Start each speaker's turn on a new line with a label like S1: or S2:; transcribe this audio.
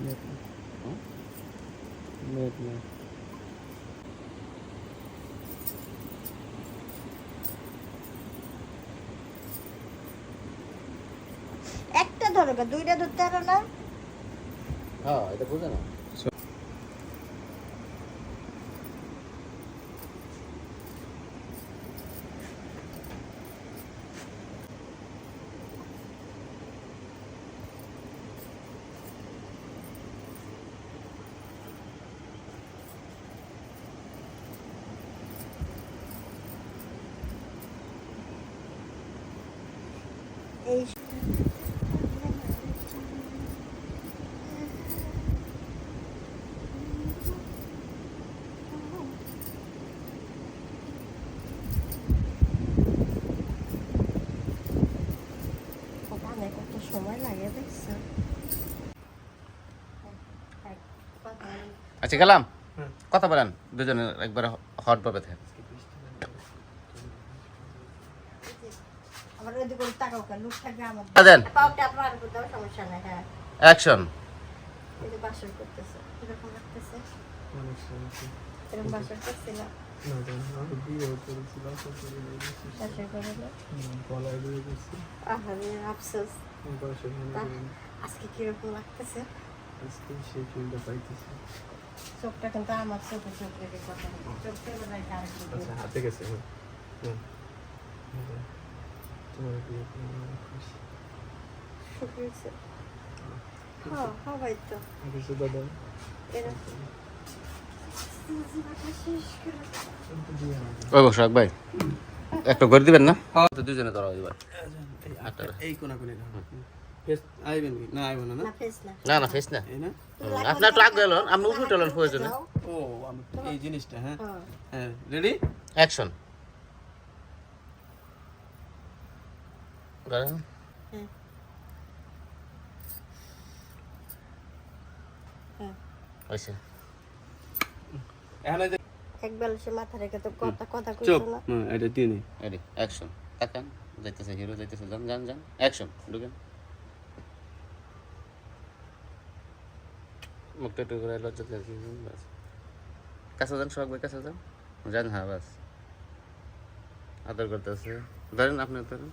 S1: Net নেই।
S2: একটা ধরো, দুইটা ধরতে পারো না?
S3: হ্যাঁ, এটা বুঝে না।
S2: এই বানায় কত সময় লাগে দেখছো?
S3: আচ্ছা গেলাম, কথা বলেন দুজনে একবার হট ভাবে থাকে।
S2: আমার ওই দিকে তাকাও কেন? লুক থাকবে আমার।
S3: দেন
S2: পাওটা আপনার উপর দাও, সমস্যা নাই। হ্যাঁ,
S3: অ্যাকশন।
S2: এই যে বাসর করতেছে, কিরকম লাগতেছে?
S1: অনেক সমস্যা।
S2: এরকম বাসর করছিল,
S1: না জানি আমি বিয়ে করেছি বাসা করে নিয়েছি।
S2: বাসর করে না?
S1: গলায় দিয়ে গেছি।
S2: আহারে আফসোস।
S1: বাসা মনে করেন
S2: আজকে কিরকম লাগতেছে?
S1: আজকে সেই ফিল্ডটা পাইতেছি।
S2: চোখটা কিন্তু আমার চোখে চোখ রেখে কথা বলছে। চোখটা এবার রাখে আরেকটু
S1: আচ্ছা
S2: দূরে।
S1: হাতে গেছে। হ্যাঁ তোমার বিয়ে করে অনেক খুশি।
S2: শুকিয়েছে। হ্যাঁ, হবাই তো।
S1: কিছু দাদা
S2: এরকম জীবনটা শেষ করে
S1: বিয়ে না
S3: ওই বসাক ভাই একটা করে দিবেন না? তো দুজনে ধরো এবার।
S1: এই কোনা কোনে ফেস আইবেন কি না আইবেন না
S2: না ফেস না।
S3: না না ফেস না,
S1: এই না
S3: আপনার একটু আগে এলেন, আপনি উঠে টলেন প্রয়োজনে।
S1: ও আমি এই জিনিসটা হ্যাঁ
S2: হ্যাঁ।
S1: হ্যাঁ রেডি
S3: অ্যাকশন।
S2: হ্যাঁ। হ্যাঁ।
S3: হয়েছে।
S1: এখন এই যে
S2: একবার সে মাথা রেখে তো কথা
S1: চুপ
S2: কইছো না।
S1: এটা দিয়ে নি
S3: রেডি অ্যাকশন। তাকান, যাইতেছে হিরো যাইতেছে, যান যান যান, অ্যাকশন ঢুকেন। মুখটা একটু করে লজ্জা দিয়েছি, বাস কাছে যান, সোহাগ ভাই কাছে যান, যান, হ্যাঁ বাস আদর করতেছে, ধরেন আপনি ধরেন।